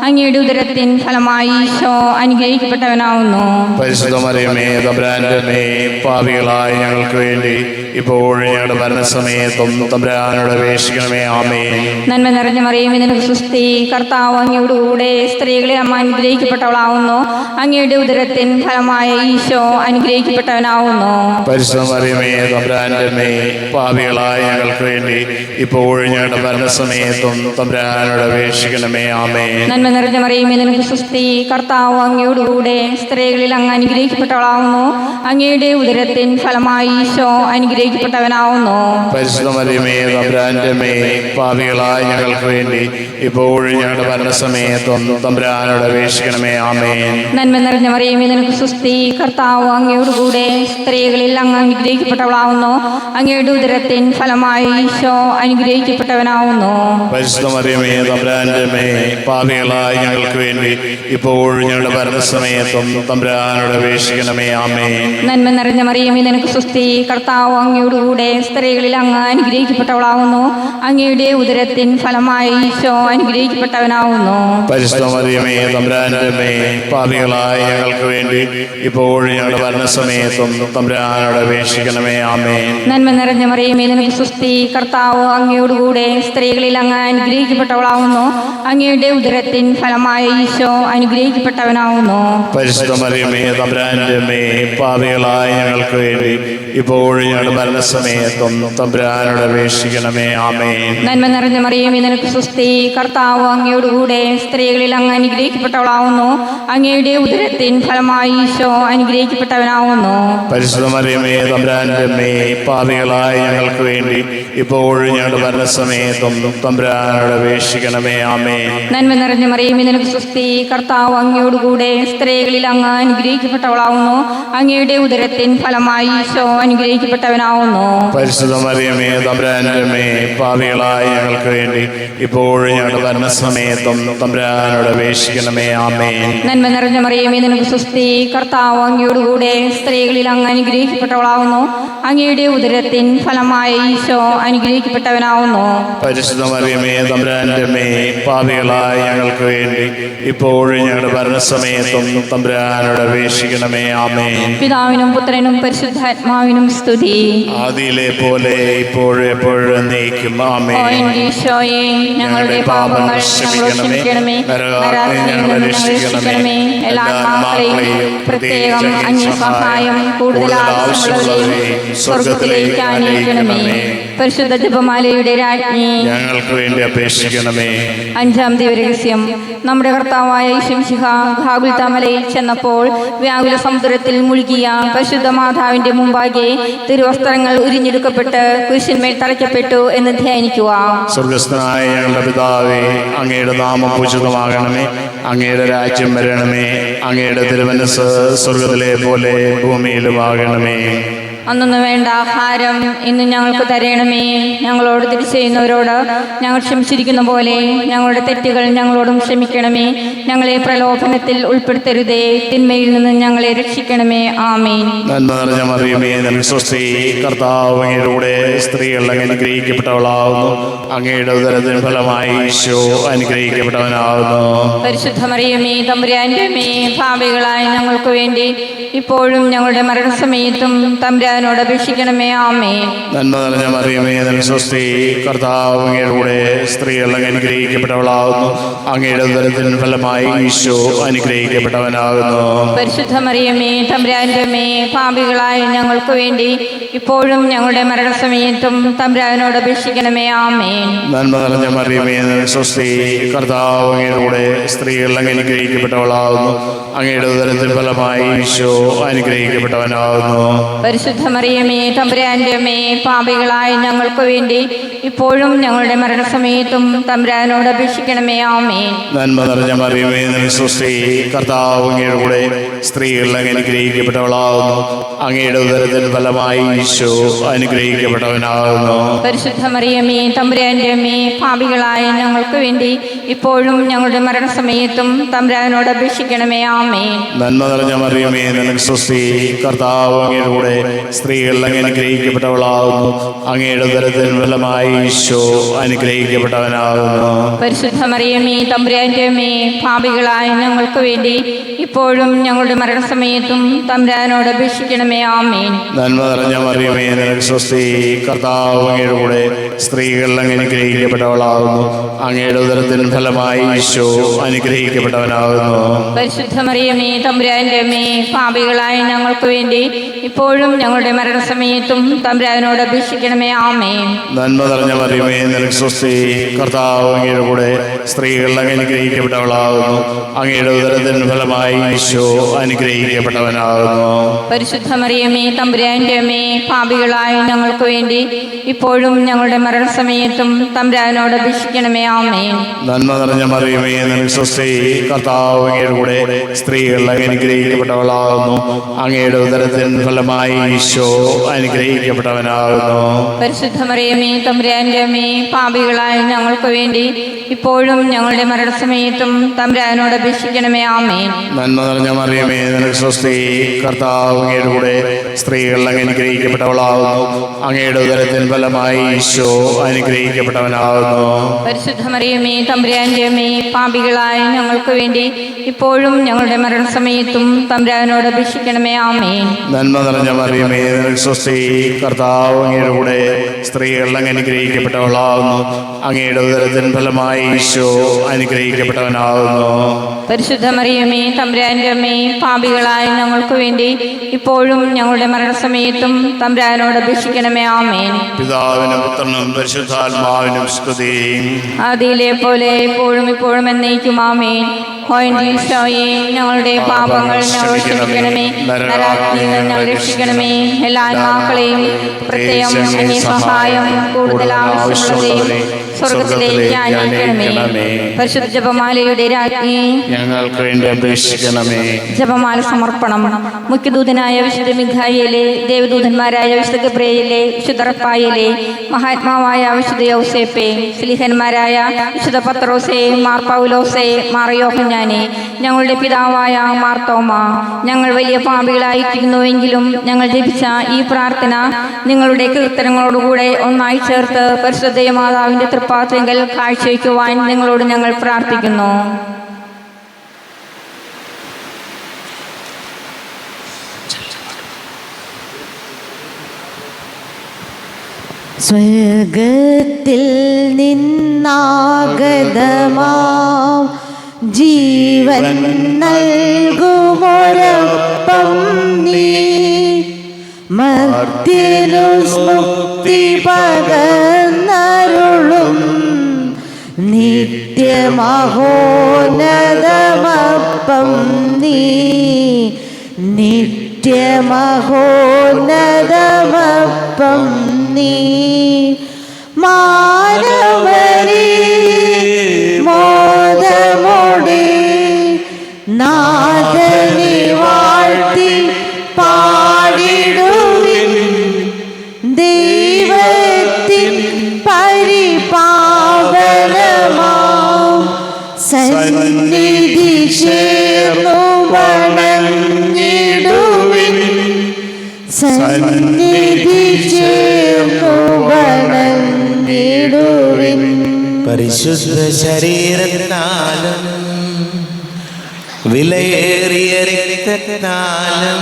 Speaker 1: അങ്ങയുടെ ഉദരത്തിൻ ഫലമായി ഈശോ അനുഗ്രഹിക്കപ്പെട്ടവനാവുന്നു.
Speaker 2: പരിശുദ്ധ മറിയമേ, തമ്പുരാന്റെ അമ്മേ, പാപികളായ ഞങ്ങൾക്ക് വേണ്ടി ഇപ്പോഴും ഞങ്ങളുടെ മരണസമയത്തും തമ്പുരാനോട് അപേക്ഷിക്കണമേ. ആമേൻ.
Speaker 1: നന്മ നിറഞ്ഞ മറിയമേ, നിനക്ക് സ്തുതി. കർത്താവ് അങ്ങയോടുകൂടെ സ്ത്രീകളിൽ അമ്മ അനുഗ്രഹിക്കപ്പെട്ടവളാവുന്നു. അങ്ങയുടെ ഉദരത്തിൻ ഫലമായ ഈശോ അനുഗ്രഹിക്കപ്പെട്ടവനാവുന്നു.
Speaker 2: പരിശുദ്ധ മറിയമേ, തമ്പുരാന്റെ അമ്മേ, പാപികളായ ഞങ്ങൾക്ക് വേണ്ടി ഇപ്പോഴും ഞങ്ങളുടെ മരണസമയത്തും തമ്പുരാനോട് അപേക്ഷിക്കണമേ. ആമേൻ.
Speaker 1: നന്മ നിറഞ്ഞ മറിയമേ, നിനക്ക് സ്തുതി. കർത്താവ് അങ്ങയോടുകൂടെ സ്ത്രീകളിൽ അങ്ങ് അനുഗ്രഹിക്കപ്പെട്ടവളാവുന്നു. അങ്ങയുടെ ഉദരത്തിൻ ഫലമായി ഈശോ അനുഗ്രഹിക്കപ്പെട്ടവനാവുന്നു.
Speaker 2: പരിശുദ്ധ മറിയമേ, തമ്പുരാന്റെ അമ്മേ, പാപികളായ ഞങ്ങൾക്ക് വേണ്ടി ഇപ്പോഴും ഞങ്ങളുടെ മരണസമയത്തും തമ്പുരാനോട് അപേക്ഷിക്കണമേ. ആമേൻ.
Speaker 1: നന്മ നിറഞ്ഞ മറിയമേ, നിനക്ക് സ്തുതി. കർത്താവ് അങ്ങയോടുകൂടെ സ്ത്രീകളിൽ അങ്ങ് അനുഗ്രഹിക്കപ്പെട്ടവളാവുന്നു. അങ്ങയുടെ ഉദരത്തിൻ ഫലമായി ഈശോ അനുഗ്രഹിക്കപ്പെട്ടവനാവുന്നു.
Speaker 2: പരിശുദ്ധ മറിയമേ, തമ്പുരാന്റെ അമ്മേ, പാപികളായ ഞങ്ങൾക്ക് വേണ്ടി ഇപ്പോഴും ഞങ്ങളുടെ മരണസമയത്തും തമ്പുരാനോട് അപേക്ഷിക്കണമേ. ആമേൻ.
Speaker 1: നന്മ നിറഞ്ഞ മറിയമേ, നിനക്ക് സ്തുതി. കർത്താവ് അങ്ങയോടുകൂടെ സ്ത്രീകളിൽ അങ്ങ് അനുഗ്രഹിക്കപ്പെട്ടവളാവുന്നു. അങ്ങയുടെ ഉദരത്തിൻ ഫലമായി ഈശോ അനുഗ്രഹിക്കപ്പെട്ടവനാവുന്നു.
Speaker 2: പരിശുദ്ധ മറിയമേ, തമ്പുരാന്റെ അമ്മേ, പാപികളായ ഞങ്ങൾക്ക് വേണ്ടി ഇപ്പോഴും ഞങ്ങളുടെ മരണസമയത്തും തമ്പുരാനോട് അപേക്ഷിക്കണമേ. ആമേൻ.
Speaker 1: നന്മ നിറഞ്ഞ മറിയമേ, നിനക്ക് സ്തുതി. കർത്താവ് അങ്ങയോടുകൂടെ സ്ത്രീകളിൽ അങ്ങ് അനുഗ്രഹിക്കപ്പെട്ടവളാവുന്നു. അങ്ങയുടെ ഉദരത്തിൻ ഫലമായി ഈശോ അനുഗ്രഹിക്കപ്പെട്ടവനാവുന്നു.
Speaker 2: പരിശുദ്ധ മറിയമേ, തമ്പുരാന്റെ അമ്മേ, പാപികളായ ഞങ്ങൾക്ക് വേണ്ടി ഇപ്പോഴും ഞങ്ങളുടെ മരണസമയത്തും തമ്പുരാനോട് അപേക്ഷിക്കണമേ. ആമേൻ.
Speaker 1: നന്മ നിറഞ്ഞ മറിയമേ, നിനക്ക് സ്തുതി. കർത്താവ് അങ്ങയോടുകൂടെ സ്ത്രീകളിൽ അങ്ങ് അനുഗ്രഹിക്കപ്പെട്ടവളാവുന്നു. അങ്ങയുടെ ഉദരത്തിൻ ഫലമായി ഈശോ അനുഗ്രഹിക്കപ്പെട്ടവനാവുന്നു.
Speaker 2: പരിശുദ്ധ മറിയമേ, തമ്പുരാന്റെ അമ്മേ, പാപികളായ ഞങ്ങൾക്ക് വേണ്ടി ഇപ്പോഴും ഞങ്ങളുടെ മരണസമയത്തും തമ്പുരാനോട് അപേക്ഷിക്കണമേ. ആമേൻ.
Speaker 1: നന്മ നിറഞ്ഞ മറിയമേ, നിനക്ക് സ്തുതി. കർത്താവ് അങ്ങയോടുകൂടെ സ്ത്രീകളിൽ അങ്ങ് അനുഗ്രഹിക്കപ്പെട്ടവളാവുന്നു. അങ്ങയുടെ ഉദരത്തിൻ ഫലമായി ഈശോ അനുഗ്രഹിക്കപ്പെട്ടവനാവുന്നു.
Speaker 2: പരിശുദ്ധ മറിയമേ, തമ്പുരാന്റെ അമ്മേ, പാപികളായ ഞങ്ങൾക്ക് വേണ്ടി ഇപ്പോഴും ഞങ്ങളുടെ മരണസമയത്തും തമ്പുരാനോട് അപേക്ഷിക്കണമേ. ആമേൻ.
Speaker 1: നന്മ നിറഞ്ഞ മറിയമേ, നിനക്ക് സ്തുതി. കർത്താവ് അങ്ങയോടുകൂടെ സ്ത്രീകളിൽ അങ്ങ് അനുഗ്രഹിക്കപ്പെട്ടവളാവുന്നു. അങ്ങയുടെ ഉദരത്തിൻ ഫലമായി ഈശോ അനുഗ്രഹിക്കപ്പെട്ടവനാവുന്നു.
Speaker 2: പരിശുദ്ധ മറിയമേ, തമ്പുരാന്റെ അമ്മേ, പാപികളായ ഞങ്ങൾക്ക് വേണ്ടി ഇപ്പോഴും ഞങ്ങളുടെ മരണസമയത്തും തമ്പുരാനോട് അപേക്ഷിക്കണമേ. ആമേൻ.
Speaker 1: പിതാവിനും പുത്രനും പരിശുദ്ധാത്മാവിനും സ്തുതി.
Speaker 2: ആദിയിലെ പോലെ ഇപ്പോഴും എപ്പോഴും എന്നേക്കും. ആമേൻ.
Speaker 1: ഓ എൻ്റെ ഈശോയെ, ഞങ്ങളുടെ പാപങ്ങൾ ഞങ്ങളോട് ക്ഷമിക്കണമേ, നരകാഗ്നിയിൽ നിന്ന് ഞങ്ങളെ രക്ഷിക്കണമേ. എല്ലാ ആത്മാക്കളെയും പ്രത്യേകം അങ്ങേ സഹായം കൂടുതൽ ആവശ്യമുള്ളവരെയും സ്വർഗത്തിലേക്ക് ആനയിക്കണമേ. പരിശുദ്ധ ജപമാലയുടെ രാജ്ഞി,
Speaker 2: ഞങ്ങൾക്ക് വേണ്ടി അപേക്ഷിക്കണമേ.
Speaker 1: അഞ്ചാം ദിവരഹസ്യം. നമ്മുടെ കർത്താവായ യേശുമിശിഹ ഗാഗുൽത്താ മലയിൽ ചെന്നപ്പോൾ വ്യാകുല സമുദ്രത്തിൽ മുഴുകിയ പരിശുദ്ധ മാതാവിന്റെ മുമ്പാകെ തിരുവസ്ത്രങ്ങൾ ഉരിഞ്ഞെടുക്കപ്പെട്ട് കുരിശിന്മേൽ തറയ്ക്കപ്പെട്ടു എന്ന് ധ്യാനിക്കുക.
Speaker 2: സ്വർഗസ്ഥനായ ഞങ്ങളുടെ പിതാവേ, അങ്ങയുടെ നാമം പൂജിതമാകണമേ. അങ്ങയുടെ രാജ്യം വരണമേ. അങ്ങയുടെ തിരുമനസ്സ് സ്വർഗത്തിലെ പോലെ ഭൂമിയിലും ആകണമേ.
Speaker 1: അന്നു വേണ്ട ആഹാരം ഇന്ന് ഞങ്ങൾക്ക് തരണമേ. ഞങ്ങളോട് തെറ്റ് ചെയ്യുന്നവരോട് ഞങ്ങൾ ക്ഷമിച്ചിരിക്കുന്ന പോലെ ഞങ്ങളുടെ തെറ്റുകൾ ഞങ്ങളോടും ക്ഷമിക്കണമേ. ഞങ്ങളെ പ്രലോഭനത്തിൽ ഉൾപ്പെടുത്തരുതേ, തിന്മയിൽ നിന്ന് ഞങ്ങളെ രക്ഷിക്കണമേ. ആമേൻ.
Speaker 2: നന്മ നിറഞ്ഞ മറിയമേ, നിനക്ക് സ്വസ്തി. കർത്താവ് അങ്ങയുടെ കൂടെ സ്ത്രീകൾ അങ്ങ് അനുഗ്രഹിക്കപ്പെട്ടവളാവുന്നു. അങ്ങയുടെ ഉദരത്തിൻ ഫലമായി ഈശോ അനുഗ്രഹിക്കപ്പെട്ടവനാവുന്നു.
Speaker 1: പരിശുദ്ധ മറിയമേ, തമ്പുരാന്റെ അമ്മേ, പാപികളായ ഞങ്ങൾക്ക് വേണ്ടി ഇപ്പോഴും ഞങ്ങളുടെ മരണസമയത്തും തമ്പുരാനോട് അപേക്ഷിക്കണമേ. ആമേൻ.
Speaker 2: നന്മ നിറഞ്ഞ മറിയമേ, നിനക്ക് സ്വസ്തി. കർത്താവ് അങ്ങയുടെ കൂടെ സ്ത്രീകൾ അങ്ങ് അനുഗ്രഹിക്കപ്പെട്ടവളാവുന്നു. അങ്ങയുടെ ഉദരത്തിൻ ഫലമായി ഈശോ അനുഗ്രഹിക്കപ്പെട്ടവനാകുന്നു.
Speaker 1: പരിശുദ്ധ മറിയമേ, തമ്പുരാന്റെ അമ്മേ, പാപികളായ ഞങ്ങൾക്ക് വേണ്ടി ഇപ്പോഴും ഞങ്ങളുടെ മരണസമയത്തും തമ്പുരാനോട് അപേക്ഷിക്കണമേ. ആമേൻ.
Speaker 2: നന്മ നിറഞ്ഞ മറിയമേ, നിനക്ക് സ്വസ്തി. കർത്താവ് അങ്ങയുടെ കൂടെ സ്ത്രീകൾ അങ്ങ് അനുഗ്രഹിക്കപ്പെട്ടവളാവുന്നു. അങ്ങയുടെ ഉദരത്തിൻ ഫലമായി ഈശോ അനുഗ്രഹിക്കപ്പെട്ടവനാകുന്നു.
Speaker 1: പരിശുദ്ധ മറിയമേ, തമ്പുരാന്റെ അമ്മേ, പാപികളായ ഞങ്ങൾക്ക് വേണ്ടി ഇപ്പോഴും ഞങ്ങളുടെ മരണസമയത്തും തമ്പുരാനോട് അപേക്ഷിക്കണമേ. ആമേൻ.
Speaker 2: നന്മ നിറഞ്ഞ മറിയമേ, നിനക്ക് സ്വസ്തി. കർത്താവ് അങ്ങയുടെ കൂടെ സ്ത്രീകൾ അങ്ങ് അനുഗ്രഹിക്കപ്പെട്ടവളാകുന്നു. അങ്ങയുടെ ഉദരത്തിൻ ഫലമായി ഈശോ അനുഗ്രഹിക്കപ്പെട്ടവനാകുന്നു.
Speaker 1: പരിശുദ്ധ മറിയമേ, തമ്പുരാന്റെ അമ്മേ, പാപികളായ ഞങ്ങൾക്ക് വേണ്ടി ഇപ്പോഴും ഞങ്ങളുടെ മരണസമയത്തും തമ്പുരാനോട് അപേക്ഷിക്കണമേ. ആമേൻ.
Speaker 2: നന്മ നിറഞ്ഞ മറിയമേ, നിനക്ക് സ്വസ്തി. കർത്താവ് അങ്ങയുടെ കൂടെ സ്ത്രീകൾ അങ്ങ് അനുഗ്രഹിക്കപ്പെട്ടവളാകുന്നു. അങ്ങയുടെ ഉദരത്തിൻ ഫലമായി ഈശോ അനുഗ്രഹിക്കപ്പെട്ടവനാകുന്നു.
Speaker 1: പരിശുദ്ധ മറിയമേ, തമ്പുരാന്റെ അമ്മേ, പാപികളായ ഞങ്ങൾക്ക് വേണ്ടി ഇപ്പോഴും ഞങ്ങളുടെ മരണസമയത്തും തമ്പുരാനോട് അപേക്ഷിക്കണമേ. ആമേൻ.
Speaker 2: നന്മ നിറഞ്ഞ മറിയമേ, നിനക്ക് സ്വസ്തി. കർത്താവ് അങ്ങയുടെ കൂടെ സ്ത്രീകൾ അങ്ങ് അനുഗ്രഹിക്കപ്പെട്ടവളാകുന്നു. അങ്ങയുടെ ഉദരത്തിൻ ഫലമായി ഈശോ അനുഗ്രഹിക്കപ്പെട്ടവനാകുന്നു.
Speaker 1: പരിശുദ്ധ മറിയമേ, തമ്പുരാന്റെ അമ്മേ, പാപികളായ ഞങ്ങൾക്ക് വേണ്ടി ഇപ്പോഴും ഞങ്ങളുടെ മരണസമയത്തും തമ്പുരാനോട് അപേക്ഷിക്കണമേ. ആമേൻ.
Speaker 2: നന്മ നിറഞ്ഞ മറിയമേ, നിനക്ക് സ്വസ്തി. കർത്താവ് അങ്ങയുടെ കൂടെ സ്ത്രീകൾ അങ്ങ് അനുഗ്രഹിക്കപ്പെട്ടവളാകുന്നു. അങ്ങയുടെ ഉദരത്തിൻ ഫലമായി ഈശോ അനുഗ്രഹിക്കപ്പെട്ടവനാകുന്നു.
Speaker 1: പരിശുദ്ധ മറിയമേ, തമ്പുരാന്റെ അമ്മേ, പാപികളായ ഞങ്ങൾക്ക് വേണ്ടി ഇപ്പോഴും ഞങ്ങളുടെ മരണസമയത്തും തമ്പുരാനോട് അപേക്ഷിക്കണമേ. ആമേൻ.
Speaker 2: നന്മ നിറഞ്ഞ മറിയമേ, നിനക്ക് സ്വസ്തി. കർത്താവ് അങ്ങയുടെ കൂടെ സ്ത്രീകൾ അങ്ങ് അനുഗ്രഹിക്കപ്പെട്ടവളാകുന്നു. അങ്ങയുടെ ഉദരത്തിൻ ഫലമായി ഈശോ അനുഗ്രഹിക്കപ്പെട്ടവനാകുന്നു.
Speaker 1: പരിശുദ്ധ മറിയമേ, തമ്പുരാന്റെ അമ്മേ, പാപികളായ ഞങ്ങൾക്ക് വേണ്ടി ഇപ്പോഴും ഞങ്ങളുടെ മരണസമയത്തും തമ്പുരാനോട് അപേക്ഷിക്കണമേ. ആമേൻ.
Speaker 2: നന്മ നിറഞ്ഞ മറിയമേ, നിനക്ക് സ്വസ്തി. കർത്താവ് അങ്ങയുടെ കൂടെ സ്ത്രീകൾ അങ്ങ് അനുഗ്രഹിക്കപ്പെട്ടവളാകുന്നു. അങ്ങയുടെ ഉദരത്തിൻ ഫലമായി ഈശോ അനുഗ്രഹിക്കപ്പെട്ടവനാകുന്നു.
Speaker 1: പരിശുദ്ധ മറിയമേ, തമ്പുരാന്റെ അമ്മേ, പാപികളായ ഞങ്ങൾക്ക് വേണ്ടി ഇപ്പോഴും ഞങ്ങളുടെ മരണസമയത്തും തമ്പുരാനോട് അപേക്ഷിക്കണമേ. ആമേൻ.
Speaker 2: നന്മ നിറഞ്ഞ മറിയമേ, നിനക്ക് സ്വസ്തി. കർത്താവ് അങ്ങയുടെ കൂടെ സ്ത്രീകൾ അങ്ങ് അനുഗ്രഹിക്കപ്പെട്ടവളാകുന്നു. അങ്ങയുടെ ഉദരത്തിൻ ഫലമായി ഈശോ അനുഗ്രഹിക്കപ്പെട്ടവനാകുന്നു.
Speaker 1: പരിശുദ്ധ മറിയമേ, തമ്പുരാന്റെ അമ്മേ, പാപികളായ ഞങ്ങൾക്ക് വേണ്ടി ഇപ്പോഴും ഞങ്ങളുടെ മരണസമയത്തും തമ്പുരാനോട് അപേക്ഷിക്കണമേ. ആമേൻ.
Speaker 2: പിതാവിനും പുത്രനും പരിശുദ്ധാത്മാവിനും സ്തുതി.
Speaker 1: ആദിയിലെ പോലെ എപ്പോഴും ഇപ്പോഴും എന്നേക്കും. ആമേൻ. ഹോയൻഷോയെ, ഞങ്ങളുടെ പാപങ്ങൾ ഞങ്ങൾ ക്ഷമിക്കണമേ. നരകാഗ്നിയിൽ നിന്ന് ഞങ്ങൾ രക്ഷിക്കണമേ. എല്ലാ ആത്മാക്കളെയും പ്രത്യേകം അന്യ സഹായം കൂടുതൽ ആവശ്യമുള്ളവരെയും സ്വർഗത്തിലേക്ക് അയക്കണമേ. പരിശുദ്ധ ജപമാലയുടെ രാജ്ഞി,
Speaker 2: ഞങ്ങൾക്ക് വേണ്ടി അപേക്ഷിക്കണമേ.
Speaker 1: ജപമാല സമർപ്പണം. മുഖ്യദൂതനായ വിശുദ്ധ മിഖായേലേ, ദേവദൂതന്മാരായ വിശുദ്ധ ഗബ്രിയേലേ, വിശുദ്ധ റഫായേലേ, മഹാത്മാവായ വിശുദ്ധ യൗസേപ്പേ, സ്ലീഹന്മാരായ വിശുദ്ധ പത്രോസേ, മാർ പൗലോസേ, മാർ യോഹന്നാനേ, ഞങ്ങളുടെ പിതാവായ മാർ തോമാ, ഞങ്ങൾ വലിയ പാപികളായിരിക്കുന്നുവെങ്കിലും ഞങ്ങൾ ജപിച്ച ഈ പ്രാർത്ഥന നിങ്ങളുടെ കീർത്തനങ്ങളോടുകൂടെ ഒന്നായി ചേർത്ത് പരിശുദ്ധ മാതാവിന്റെ തൃപ്പാദത്തിൽ കാഴ്ചവെക്കുവാൻ നിങ്ങളോട് ഞങ്ങൾ പ്രാർത്ഥിക്കുന്നു.
Speaker 3: സ്വർഗത്തിൽ നിന്നാഗതമാം ജീവൻ നൽകുമൊരപ്പം നീ, മർത്യനു മുക്തി പകർന്നരുളും നിത്യമഹോന്നതമപ്പം നീ, നിത്യമഹോന്നതമപ്പം നീ. മാനവരേ മോദമോടെ നാഥനെ വാഴ്ത്തി പാടിടുവിൻ.
Speaker 4: പരിശുദ്ധ ശരീരത്താലും വിലയേറിയ രക്തത്താലും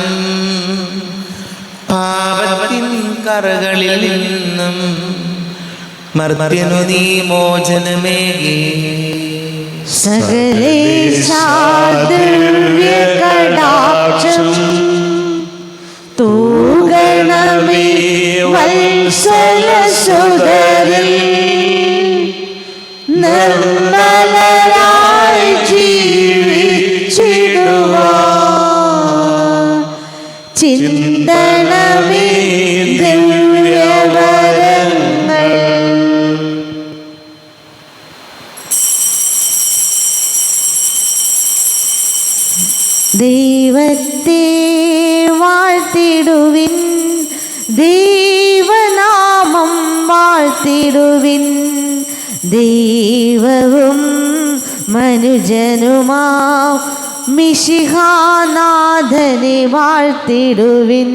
Speaker 4: പാപത്തിൻ കറകളിൽ നിന്നും മർത്യനു നീ മോചനമേകി.
Speaker 3: സകലേശാദിവ്യകടാക്ഷം തൂഗണമേ വത്സലസുതരിൽ നിർമ്മലരായി ജീവിച്ചിടുവാൻ ചിന്തനമേ ദിവ്യവരങ്ങൾ. ദൈവത്തെ വാഴ്ത്തിടുവിൻ, ദൈവനാമം വാഴ്ത്തിടുവിൻ, ദൈവവും മനുജനുമാം മിശിഹാനാഥനെ വാഴ്ത്തിടുവിൻ.